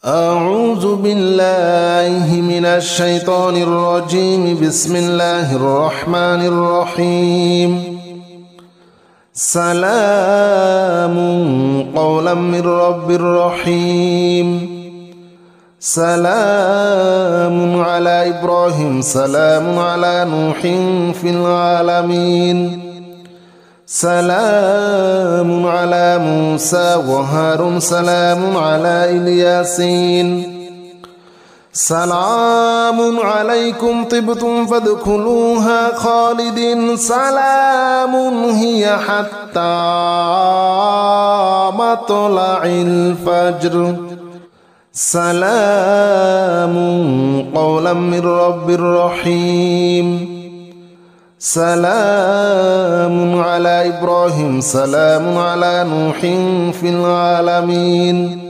أعوذ بالله من الشيطان الرجيم. بسم الله الرحمن الرحيم. سلام قولا من رب رحيم. سلام على إبراهيم. سلام على نوح في العالمين. سلام على موسى وهارون. سلام على الياسين. سلام عليكم طبتم فادخلوها خالدين. سلام هي حتى مطلع الفجر. سلام قولا من رب رحيم. سلام على إبراهيم. سلام على نوح في العالمين.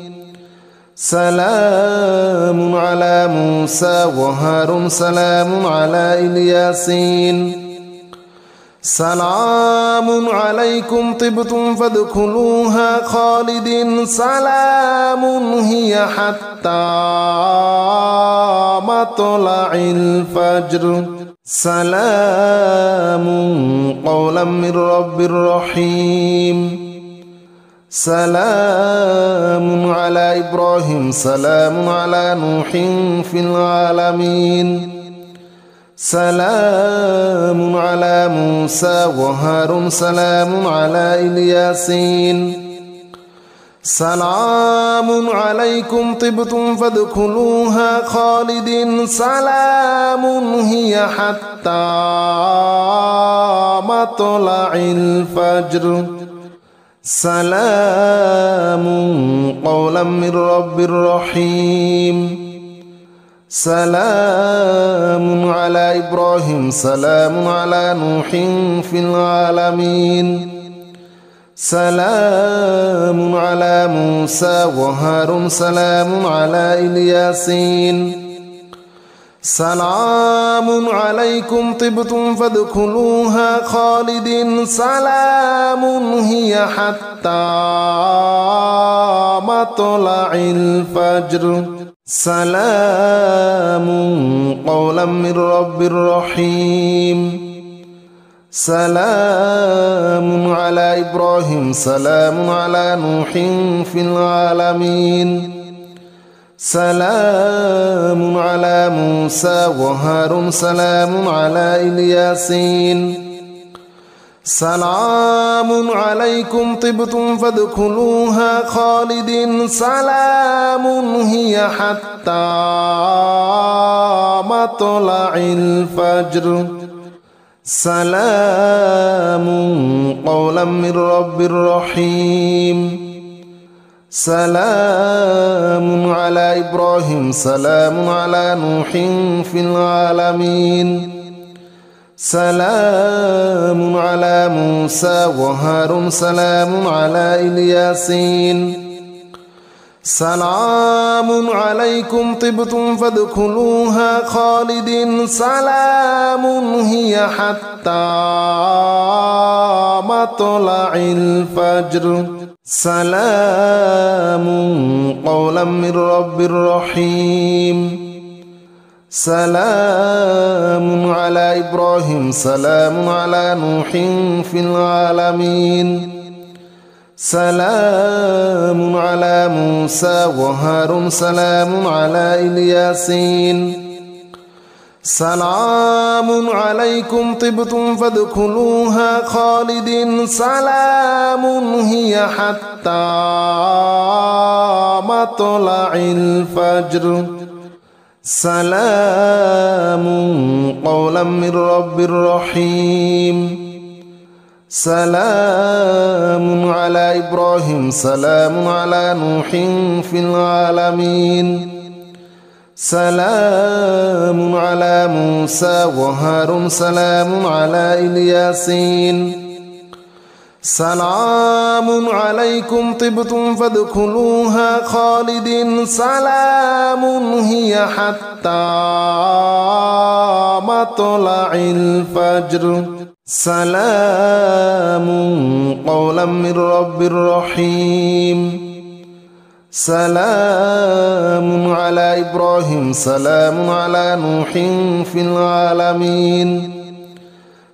سلام على موسى وهارون. سلام على الياسين. سلام عليكم طبتم فادخلوها خالدين. سلام هي حتى مطلع الفجر. سلام قولا من رب رحيم. سلام على إبراهيم. سلام على نوح في العالمين. سلام على موسى وهارون. سلام على الياسين. سلام عليكم طبتم فادخلوها خالدين. سلام هي حتى مطلع الفجر. سلام قولا من رب رحيم. سلام على إبراهيم. سلام على نوح في العالمين. سلام على موسى وهارون. سلام على الياسين. سلام عليكم طبتم فادخلوها خالدين. سلام هي حتى مطلع الفجر. سلام قولا من رب رحيم. سلام على إبراهيم. سلام على نوح في العالمين. سلام على موسى وهارون. سلام على الياسين. سلام عليكم طبتم فادخلوها خالدين. سلام هي حتى مطلع الفجر. سلام قولا من رب رحيم. سلام على إبراهيم. سلام على نوح في العالمين. سلام على موسى وهارون. سلام على الياسين. سلام عليكم طبتم فادخلوها خالدين. سلام هي حتى مطلع الفجر. سلام قولا من رب رحيم. سلام على إبراهيم. سلام على نوح في العالمين. سلام على موسى وهارون. سلام على الياسين. سلام عليكم طبتم فادخلوها خالدين. سلام هي حتى مطلع الفجر. سلام قولا من رب رحيم. سلام على إبراهيم. سلام على نوح في العالمين. سلام على موسى وهارون. سلام على الياسين. سلام عليكم طبتم فادخلوها خالدين. سلام هي حتى مطلع الفجر. سلام قولا من رب رحيم. سلام إبراهيم سلام على نوح في العالمين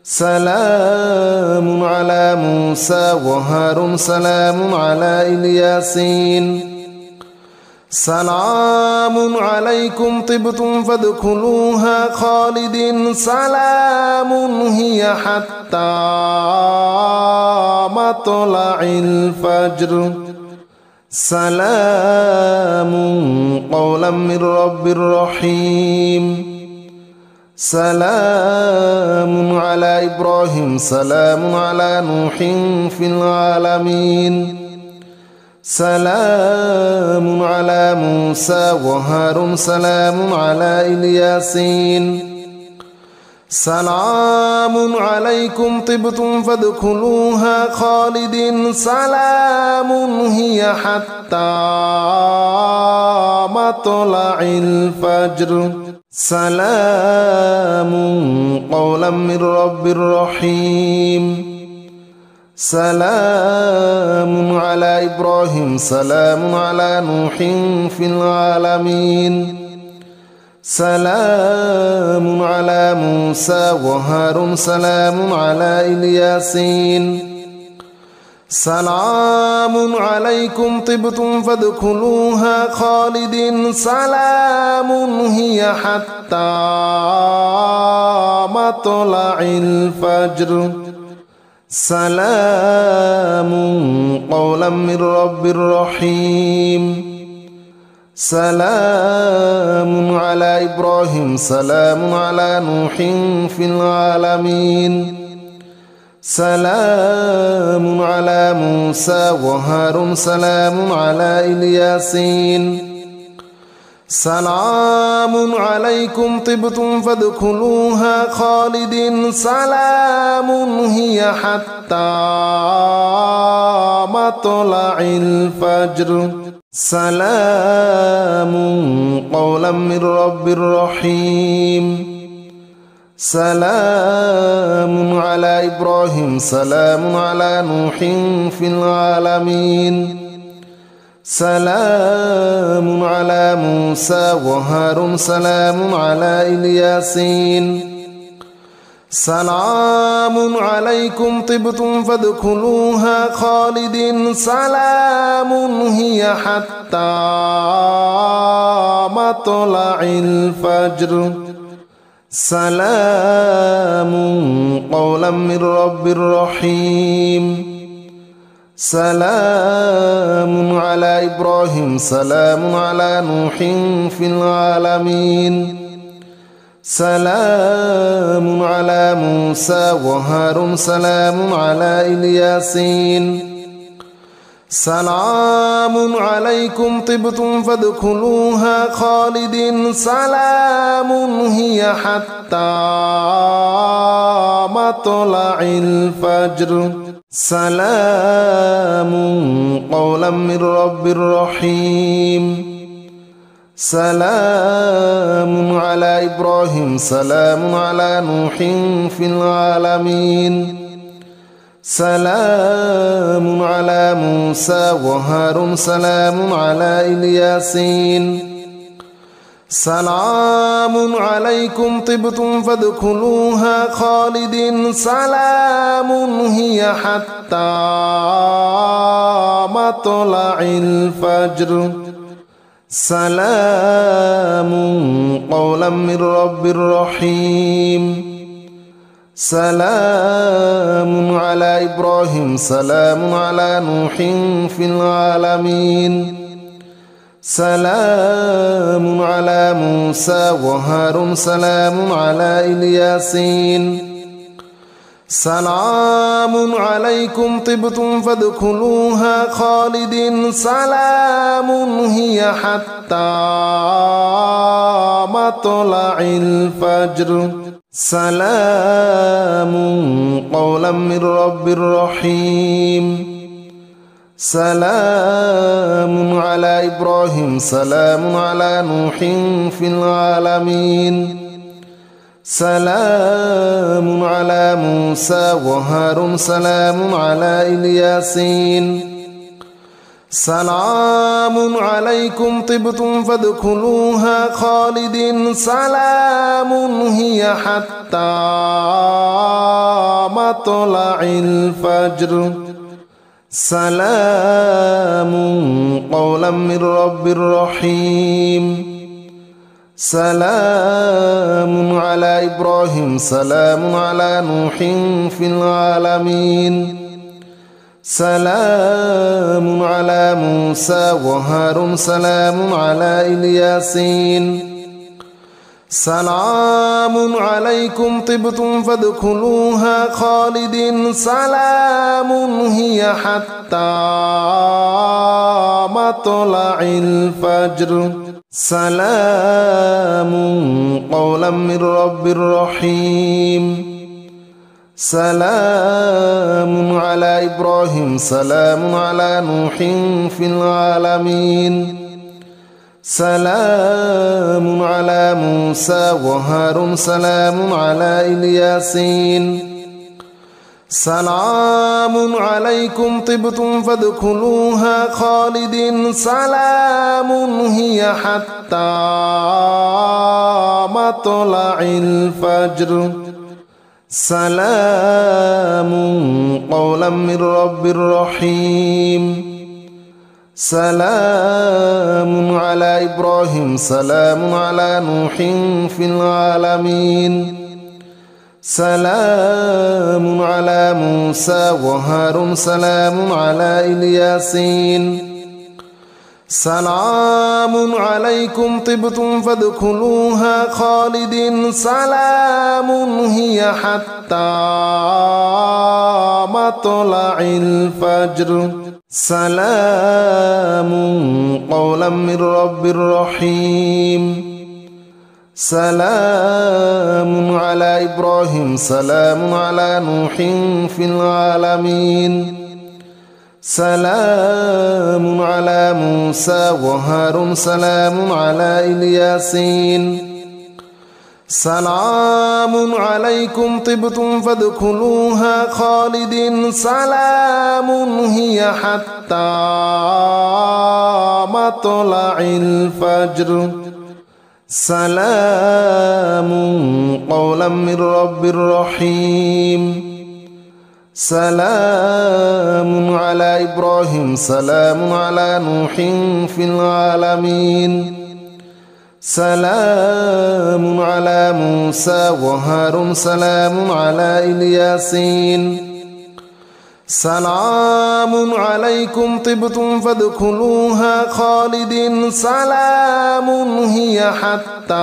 سلام على موسى وهارون سلام على الياسين سلام عليكم طبتم فادخلوها خالدين سلام هي حتى مطلع الفجر سلام قولا من رب رحيم سلام على إبراهيم سلام على نوح في العالمين سلام على موسى وهارون سلام على الياسين سلام عليكم طبتم فادخلوها خالدين سلام هي حتى مطلع الفجر سلام قولا من رب رحيم سلام على إبراهيم سلام على نوح في العالمين سلام على موسى وهارون سلام على الياسين سلام عليكم طبتم فادخلوها خالدين سلام هي حتى مطلع الفجر سلام قولا من رب رحيم سلام على إبراهيم سلام على نوح في العالمين سلام على موسى وهارون سلام على الياسين سلام عليكم طبتم فادخلوها خالدين سلام هي حتى مطلع الفجر سلام قولا من رب رحيم سلام على إبراهيم سلام على نوح في العالمين سلام على موسى وهارون سلام على الياسين سلام عليكم طبتم فادخلوها خالدين سلام هي حتى مطلع الفجر سلام قولا من رب رحيم سلام على إبراهيم سلام على نوح في العالمين سلام على موسى وهارون سلام على الياسين سلام عليكم طبتم فادخلوها خالدين سلام هي حتى مطلع الفجر سلام قولا من رب رحيم سلام على إبراهيم سلام على نوح في العالمين سلام على موسى وهارون سلام على الياسين سلام عليكم طبتم فادخلوها خالدين سلام هي حتى مطلع الفجر سلام قولا من رب رحيم سلام على إبراهيم سلام على نوح في العالمين سلام على موسى وهارون سلام على الياسين سلام عليكم طبتم فادخلوها خالدين سلام هي حتى مطلع الفجر سلام قولا من رب رحيم سلام على إبراهيم سلام على نوح في العالمين سلام على موسى وهارون سلام على الياسين سلام عليكم طبتم فادخلوها خالدين سلام هي حتى مطلع الفجر سلام قولا من رب رحيم سلام على إبراهيم سلام على نوح في العالمين سلام على موسى وهارون سلام على الياسين سلام عليكم طبتم فادخلوها خالدين سلام هي حتى مطلع الفجر سلام قولا من رب رحيم سلام على إبراهيم سلام على نوح في العالمين سلام على موسى وهارون سلام على الياسين سلام عليكم طبتم فادخلوها خالدين سلام هي حتى مطلع الفجر سلام قولا من رب رحيم سلام على إبراهيم سلام على نوح في العالمين سلام على موسى وهارون سلام على الياسين سلام عليكم طبتم فادخلوها خالدين سلام هي حتى مطلع الفجر سلام قولا من رب رحيم سلام على إبراهيم سلام على نوح في العالمين سلام على موسى وهارون سلام على الياسين سلام عليكم طبتم فادخلوها خالدين سلام هي حتى مطلع الفجر سلام قولا من رب رحيم سلام على إبراهيم سلام على نوح في العالمين سلام على موسى وهارون سلام على الياسين سلام عليكم طبتم فادخلوها خالدين سلام هي حتى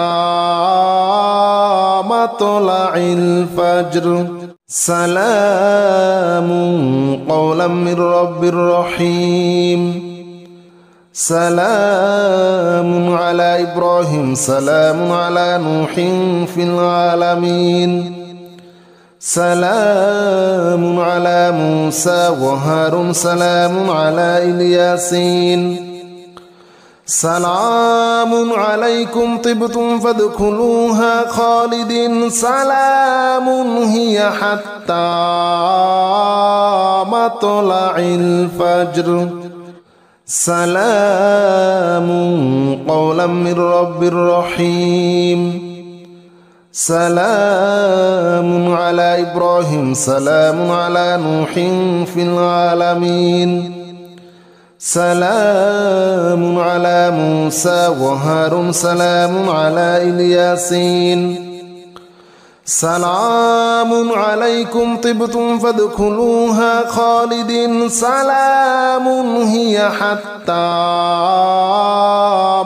مطلع الفجر سلام قولا من رب رحيم سلام على إبراهيم سلام على نوح في العالمين سلام على موسى وهارون سلام على الياسين سلام عليكم طبتم فادخلوها خالدين سلام هي حتى مطلع الفجر سلام قولا من رب رحيم سلام على إبراهيم سلام على نوح في العالمين سلام على موسى وهارون سلام على الياسين سلام عليكم طبتم فادخلوها خالدين سلام هي حتى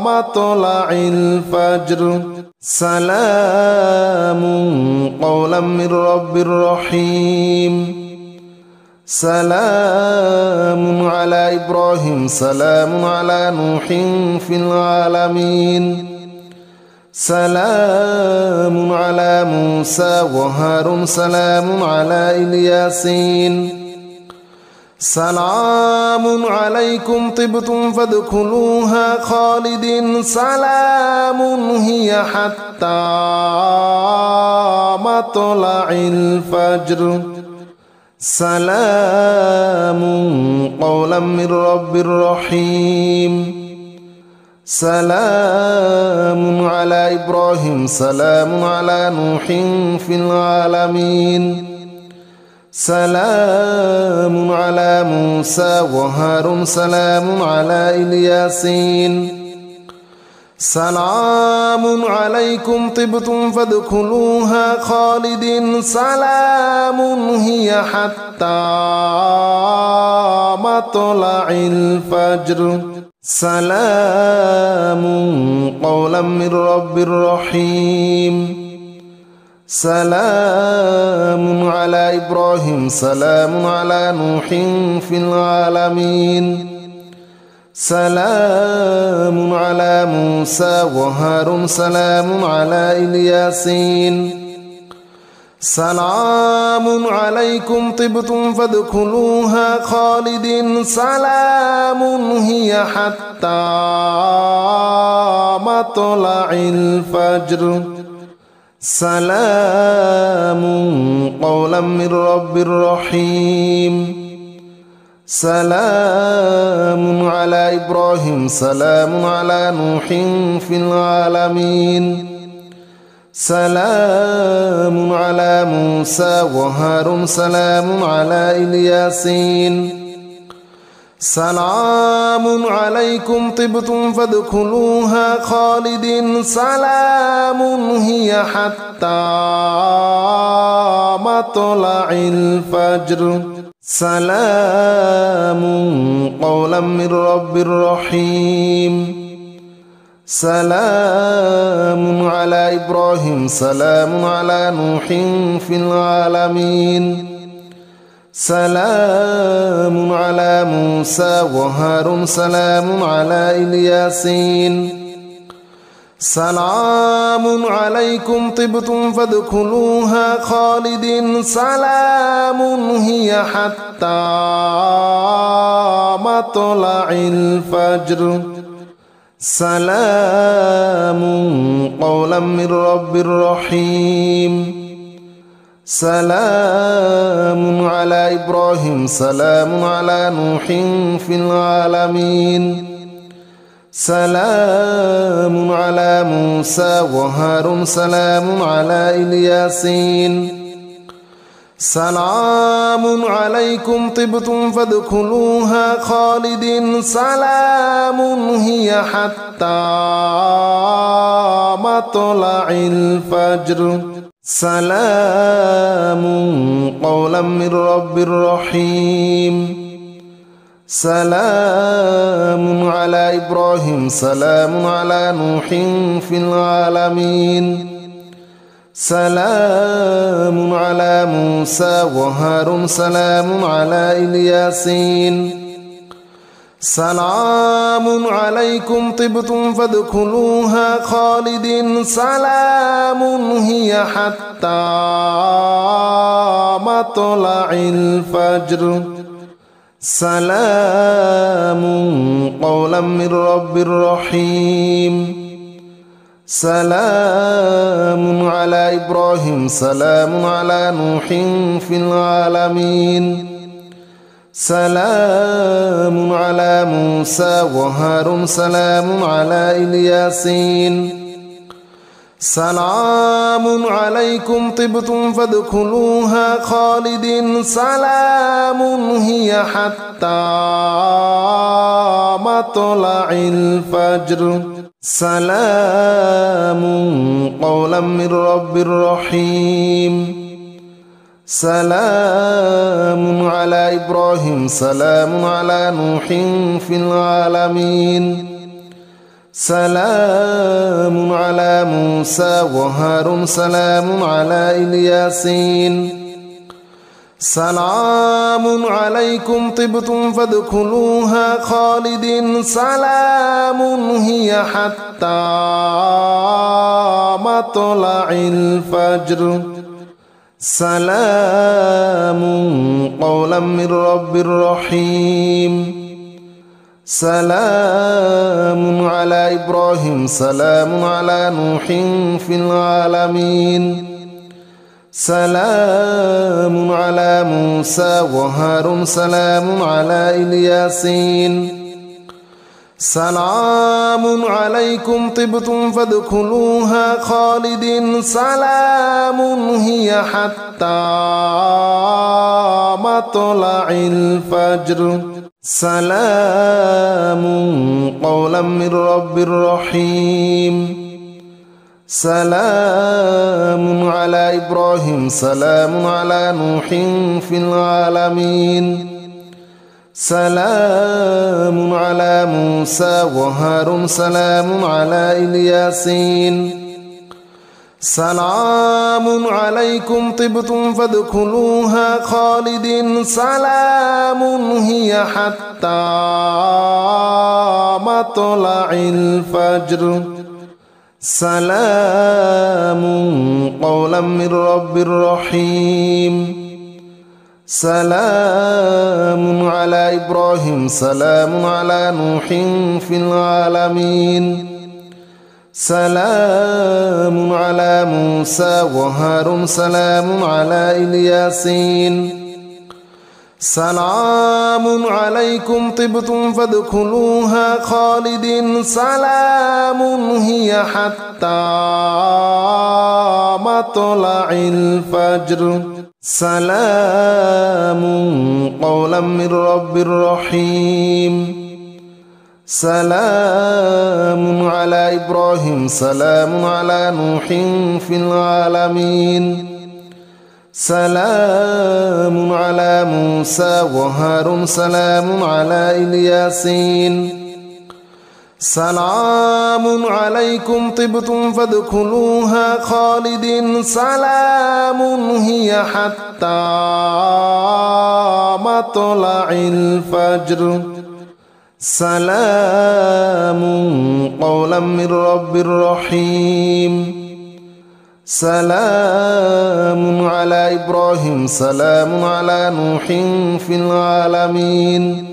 مطلع الفجر سلام قولا من رب رحيم سلام على إبراهيم سلام على نوح في العالمين سلام على موسى وهارون سلام على الياسين سلام عليكم طبتم فادخلوها خالدين سلام هي حتى مطلع الفجر سلام قولا من رب رحيم سلام على إبراهيم سلام على نوح في العالمين سلام على موسى وهارون سلام على الياسين سلام عليكم طبتم فادخلوها خالدين سلام هي حتى مطلع الفجر سلام قولا من رب رحيم سلام على إبراهيم سلام على نوح في العالمين سلام على موسى وهارون سلام على الياسين سلام عليكم طبتم فادخلوها خالدين سلام هي حتى مطلع الفجر سلام قولا من رب رحيم سلام على إبراهيم سلام على نوح في العالمين سلام على موسى وهارون سلام على الياسين سلام عليكم طبتم فادخلوها خالدين سلام هي حتى مطلع الفجر سلام قولا من رب رحيم سلام على إبراهيم سلام على نوح في العالمين سلام على موسى وهارون سلام على الياسين سلام عليكم طبتم فادخلوها خالدين سلام هي حتى مطلع الفجر سلام قولا من رب رحيم سلام على إبراهيم سلام على نوح في العالمين سلام على موسى وهارون سلام على الياسين سلام عليكم طبتم فادخلوها خالدين سلام هي حتى مطلع الفجر سلام قولا من رب رحيم سلام على إبراهيم سلام على نوح في العالمين سلام على موسى وهارون سلام على الياسين سلام عليكم طبتم فادخلوها خالدين سلام هي حتى مطلع الفجر سلام قولا من رب رحيم سلام على إبراهيم سلام على نوح في العالمين سلام على موسى وهارون سلام على الياسين سلام عليكم طبتم فادخلوها خالدين سلام هي حتى مطلع الفجر سلام قولا من رب رحيم سلام على إبراهيم سلام على نوح في العالمين سلام على موسى وهارون سلام على الياسين سلام عليكم طبتم فادخلوها خالدين سلام هي حتى مطلع الفجر سلام قولا من رب رحيم سلام على إبراهيم سلام على نوح في العالمين سلام على موسى وهارون سلام على الياسين سلام عليكم طبتم فادخلوها خالدين سلام هي حتى مطلع الفجر سلام قولا من رب رحيم سلام على إبراهيم سلام على نوح في العالمين سلام على موسى وهارون سلام على الياسين سلام عليكم طبتم فادخلوها خالدين سلام هي حتى مطلع الفجر سلام قولا من رب رحيم سلام على إبراهيم سلام على نوح في العالمين سلام على موسى وهارون سلام على الياسين سلام عليكم طبتم فادخلوها خالدين سلام هي حتى مطلع الفجر سلام قولا من رب رحيم سلام على إبراهيم سلام على نوح في العالمين سلام على موسى وهارون سلام على الياسين سلام عليكم طبتم فادخلوها خالدين سلام هي حتى مطلع الفجر سلام قولا من رب رحيم سلام على إبراهيم سلام على نوح في العالمين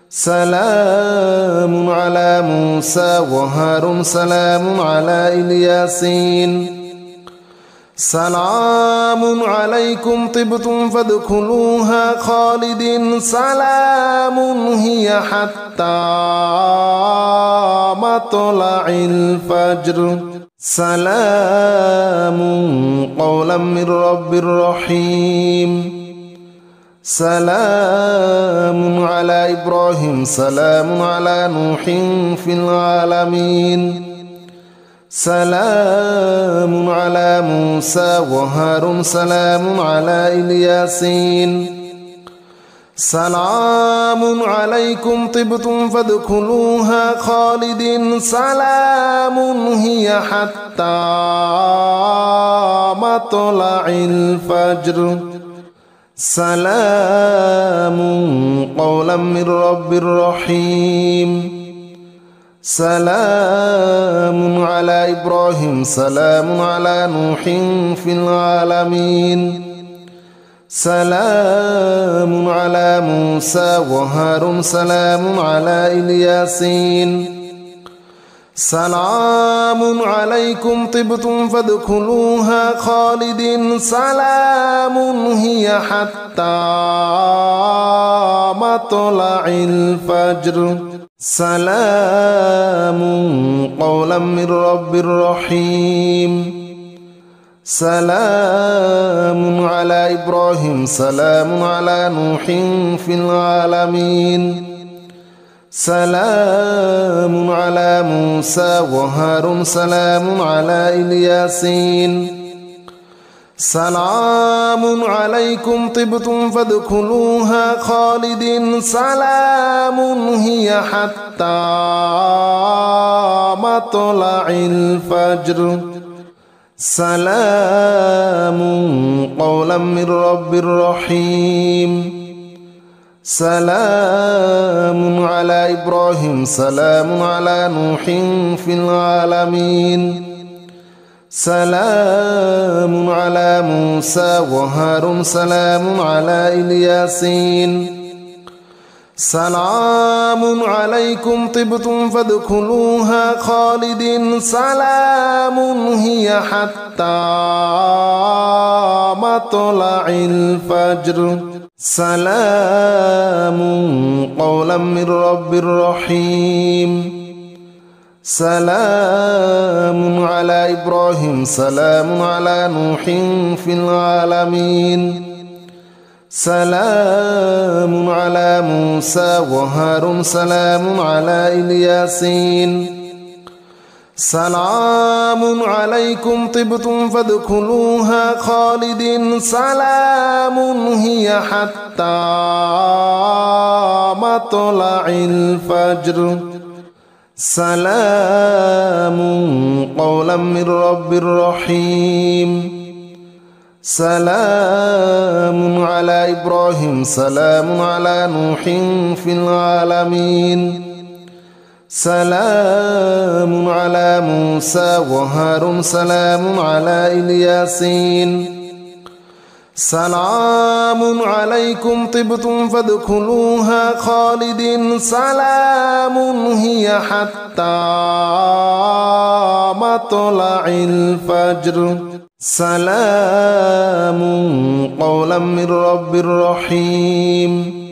سلام على موسى وهارون سلام على الياسين سلام عليكم طبتم فادخلوها خالدين سلام هي حتى مطلع الفجر سلام قولا من رب رحيم سلام على إبراهيم سلام على نوح في العالمين سلام على موسى وهارون سلام على الياسين سلام عليكم طبتم فادخلوها خالدين سلام هي حتى مطلع الفجر سلام قولا من رب رحيم سلام على إبراهيم سلام على نوح في العالمين سلام على موسى وهارون سلام على الياسين سلام عليكم طبتم فادخلوها خالدين سلام هي حتى مطلع الفجر سلام قولا من رب رحيم سلام على إبراهيم سلام على نوح في العالمين سلام على موسى وهارون سلام على الياسين سلام عليكم طبتم فادخلوها خالدين سلام هي حتى مطلع الفجر سلام قولا من رب رحيم سلام على إبراهيم سلام على نوح في العالمين سلام على موسى وهارون سلام على الياسين سلام عليكم طبتم فادخلوها خالدين سلام هي حتى مطلع الفجر سلام قولا من رب رحيم سلام على إبراهيم سلام على نوح في العالمين سلام على موسى وهارون سلام على الياسين سلام عليكم طبتم فادخلوها خالدين سلام هي حتى مطلع الفجر سلام قولا من رب رحيم سلام على إبراهيم سلام على نوح في العالمين سلام على موسى وهارون سلام على الياسين سلام عليكم طبتم فادخلوها خالدين سلام هي حتى مطلع الفجر سلام قولا من رب رحيم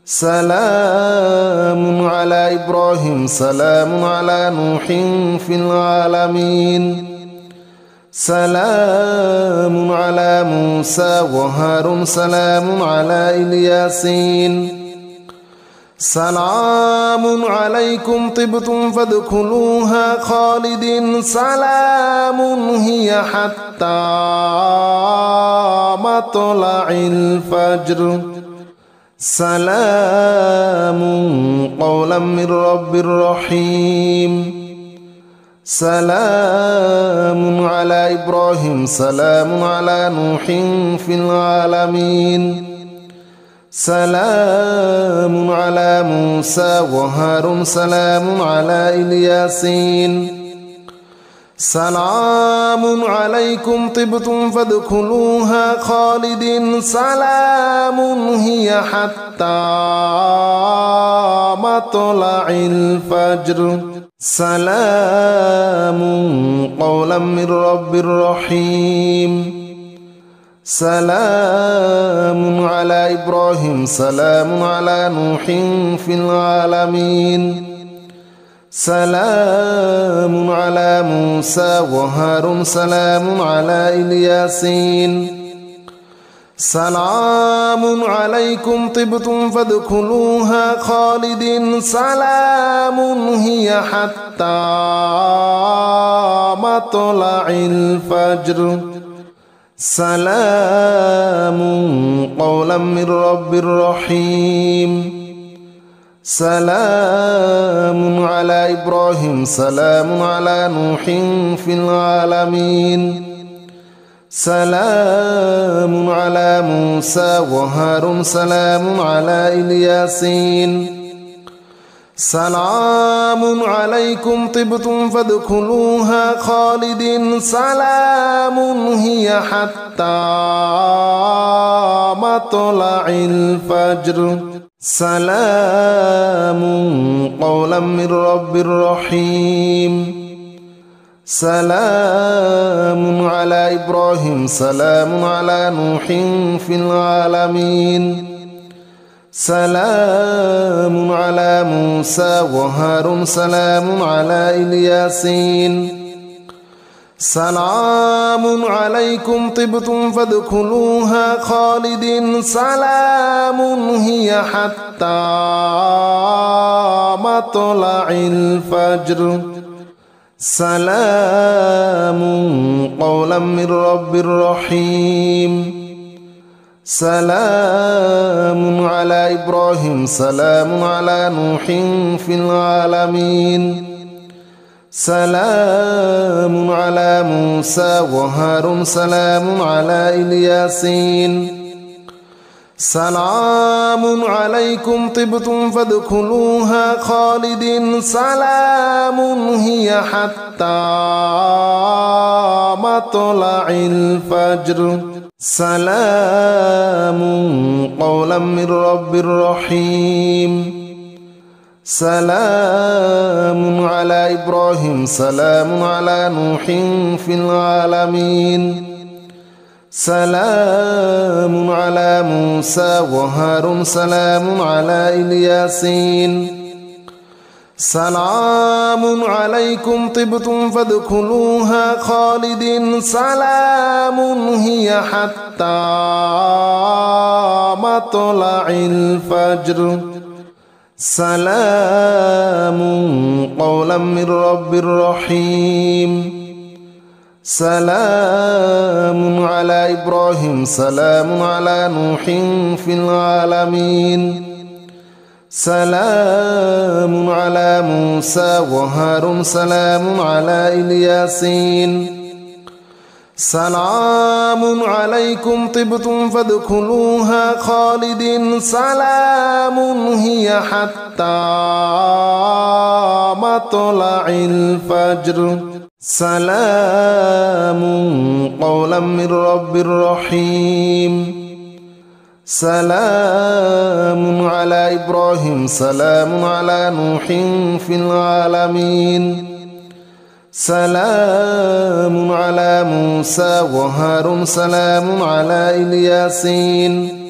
سلام على إبراهيم سلام على نوح في العالمين سلام على موسى وهارون سلام على الياسين سلام عليكم طبتم فادخلوها خالدين سلام هي حتى مطلع الفجر سلام قولا من رب رحيم سلام على إبراهيم سلام على نوح في العالمين سلام على موسى وهارون سلام على الياسين سلام عليكم طبتم فادخلوها خالدين سلام هي حتى مطلع الفجر سلام قولا من رب رحيم سلام على إبراهيم سلام على نوح في العالمين سلام على موسى وهارون سلام على الياسين سلام عليكم طبتم فادخلوها خالدين سلام هي حتى مطلع الفجر سلام قولا من رب رحيم سلام على إبراهيم سلام على نوح في العالمين سلام على موسى وهارون سلام على الياسين سلام عليكم طبتم فادخلوها خالدين سلام هي حتى مطلع الفجر سلام قولا من رب رحيم سلام على إبراهيم سلام على نوح في العالمين سلام على موسى وهارون سلام على الياسين سلام عليكم طبتم فادخلوها خالدين سلام هي حتى مطلع الفجر سلام قولا من رب رحيم سلام على إبراهيم سلام على نوح في العالمين سلام على موسى وهارون سلام على الياسين سلام عليكم طبتم فادخلوها خالدين سلام هي حتى مطلع الفجر سلام قولا من رب رحيم سلام على إبراهيم سلام على نوح في العالمين سلام على موسى وهارون سلام على الياسين سلام عليكم طبتم فادخلوها خالدين سلام هي حتى مطلع الفجر سلام قولا من رب رحيم سلام على إبراهيم سلام على نوح في العالمين سلام على موسى وهارون سلام على الياسين سلام عليكم طبتم فادخلوها خالدين سلام هي حتى مطلع الفجر سلام قولا من رب رحيم سلام على إبراهيم سلام على نوح في العالمين سلام على موسى وهارون سلام على الياسين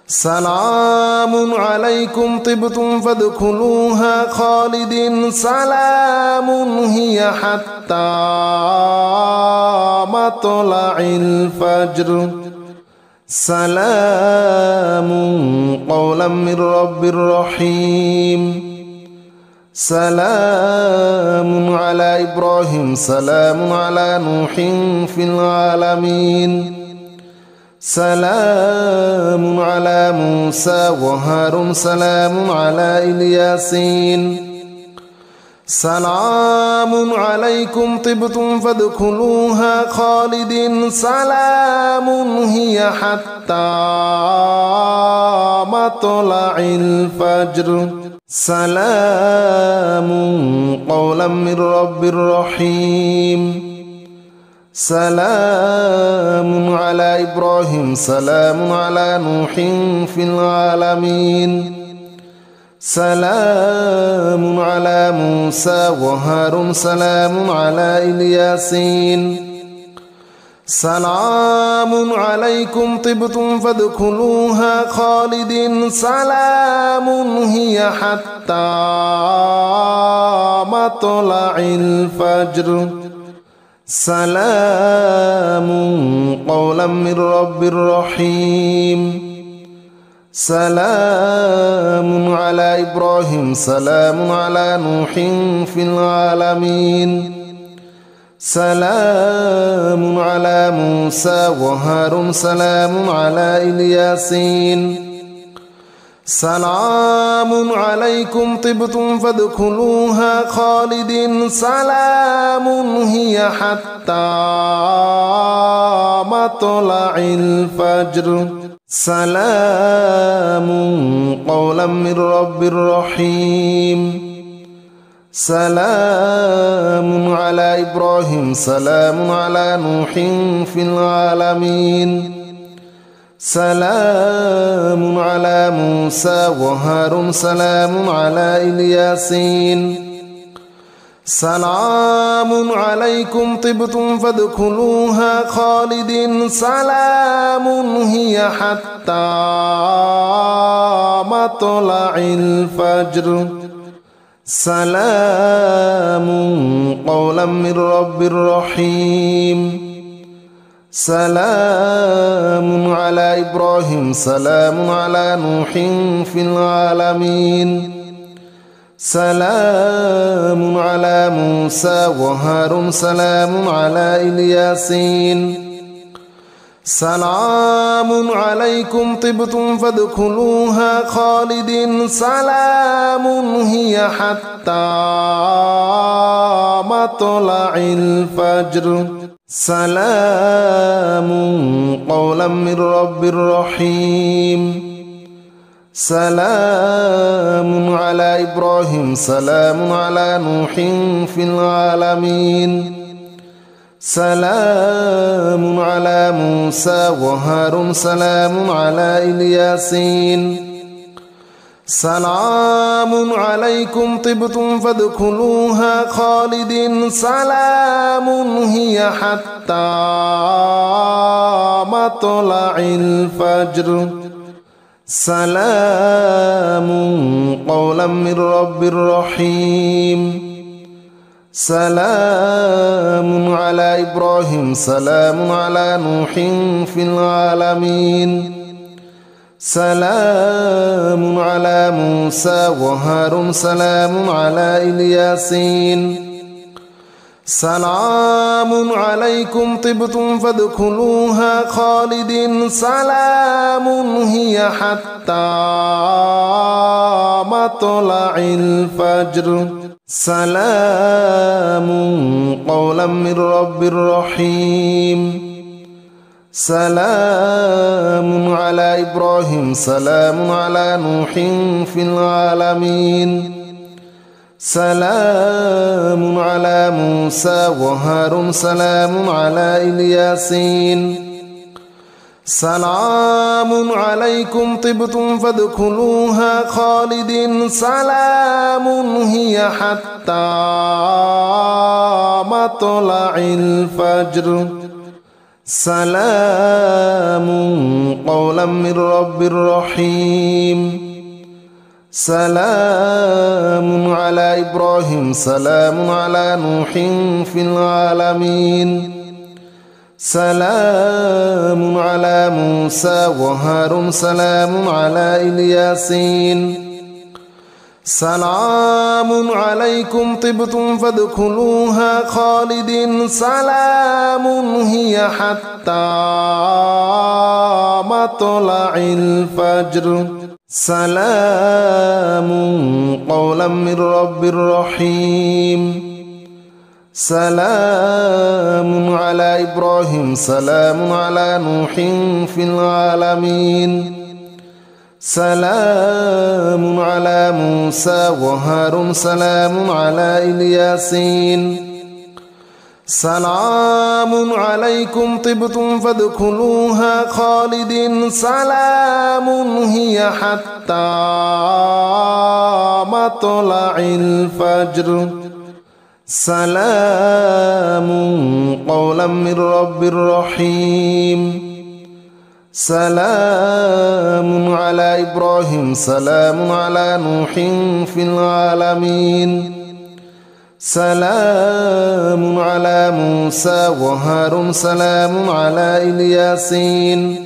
سلام عليكم طبتم فادخلوها خالدين سلام هي حتى مطلع الفجر سلام قولا من رب رحيم سلام على إبراهيم سلام على نوح في العالمين سلام على موسى وهارون سلام على الياسين سلام عليكم طبتم فادخلوها خالدين سلام هي حتى مطلع الفجر سلام قولا من رب رحيم سلام على إبراهيم سلام على نوح في العالمين سلام على موسى وهارون سلام على الياسين سلام عليكم طبتم فادخلوها خالدين سلام هي حتى مطلع الفجر سلام قولا من رب رحيم سلام على إبراهيم سلام على نوح في العالمين سلام على موسى وهارون سلام على الياسين سلام عليكم طبتم فادخلوها خالدين سلام هي حتى مطلع الفجر سلام قولا من رب رحيم سلام على إبراهيم سلام على نوح في العالمين سلام على موسى وهارون سلام على الياسين سلام عليكم طبتم فادخلوها خالدين سلام هي حتى مطلع الفجر سلام قولا من رب رحيم سلام على إبراهيم سلام على نوح في العالمين سلام على موسى وهارون سلام على الياسين سلام عليكم طبتم فادخلوها خالدين سلام هي حتى مطلع الفجر سلام قولا من رب رحيم سلام على إبراهيم سلام على نوح في العالمين سلام على موسى وهارون سلام على الياسين سلام عليكم طبتم فادخلوها خالدين سلام هي حتى مطلع الفجر سلام قولا من رب رحيم سلام على إبراهيم سلام على نوح في العالمين سلام على موسى وهارون سلام على الياسين سلام عليكم طبتم فادخلوها خالدين سلام هي حتى مطلع الفجر سلام قولا من رب رحيم سلام على إبراهيم سلام على نوح في العالمين سلام على موسى وهارون سلام على الياسين سلام عليكم طبتم فادخلوها خالدين سلام هي حتى مطلع الفجر سلام قولا من رب رحيم سلام على إبراهيم سلام على نوح في العالمين سلام على موسى وهارون سلام على الياسين سلام عليكم طبتم فادخلوها خالدين سلام هي حتى مطلع الفجر سلام قولا من رب رحيم سلام على إبراهيم سلام على نوح في العالمين سلام على موسى وهارون سلام على الياسين سلام عليكم طبتم فادخلوها خالدين سلام هي حتى مطلع الفجر سلام قولا من رب رحيم سلام على إبراهيم سلام على نوح في العالمين سلام على موسى وهارون سلام على الياسين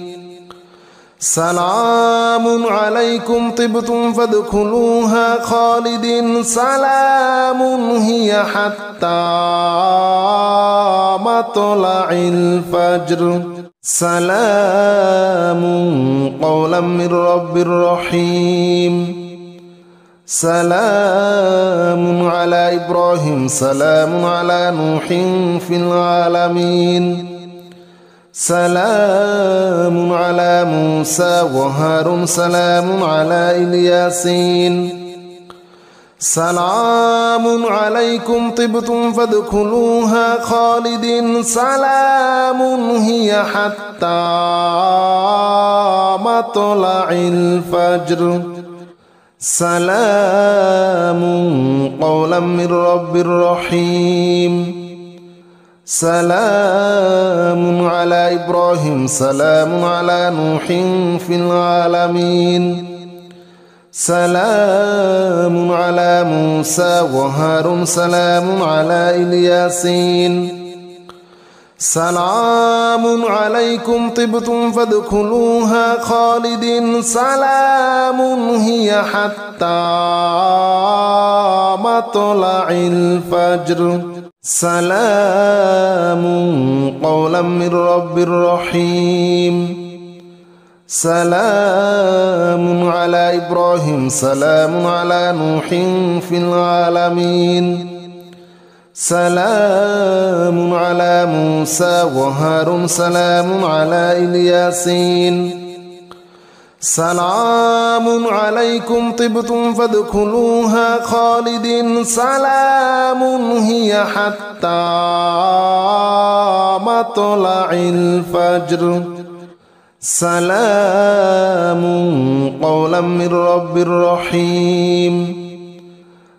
سلام عليكم طبتم فادخلوها خالدين سلام هي حتى مطلع الفجر سلام قولا من رب رحيم سلام على إبراهيم سلام على نوح في العالمين سلام على موسى وهارون سلام على الياسين سلام عليكم طبتم فادخلوها خالدين سلام هي حتى مطلع الفجر سلام قولا من رب رحيم سلام على إبراهيم سلام على نوح في العالمين سلام على موسى وهارون سلام على الياسين سلام عليكم طبتم فادخلوها خالدين سلام هي حتى مطلع الفجر سلام قولا من رب رحيم سلام على إبراهيم سلام على نوح في العالمين سلام على موسى وهارون سلام على الياسين سلام عليكم طبتم فادخلوها خالدين سلام هي حتى مطلع الفجر سلام قولا من رب رحيم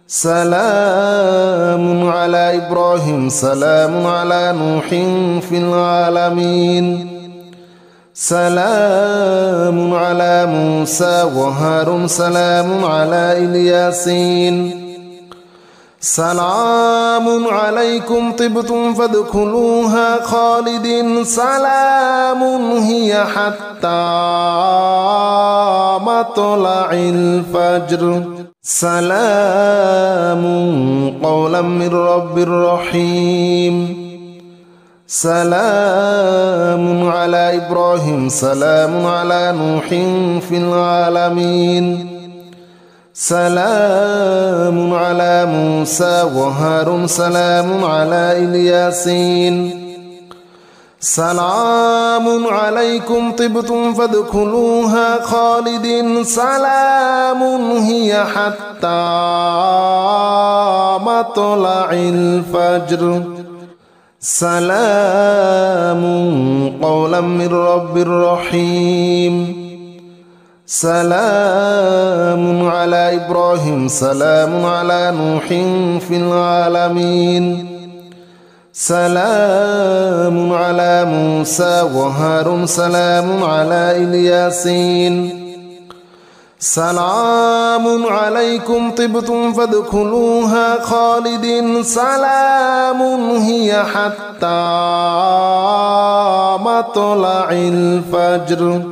سلام على إبراهيم سلام على نوح في العالمين سلام على موسى وهارون سلام على الياسين سلام عليكم طبتم فادخلوها خالدين سلام هي حتى مطلع الفجر سلام قولا من رب رحيم سلام على إبراهيم سلام على نوح في العالمين سلام على موسى وهارون سلام على الياسين سلام عليكم طبتم فادخلوها خالدين سلام هي حتى مطلع الفجر سلام قولا من رب رحيم سلام على إبراهيم سلام على نوح في العالمين سلام على موسى وهارون سلام على الياسين سلام عليكم طبتم فادخلوها خالدين سلام هي حتى مطلع الفجر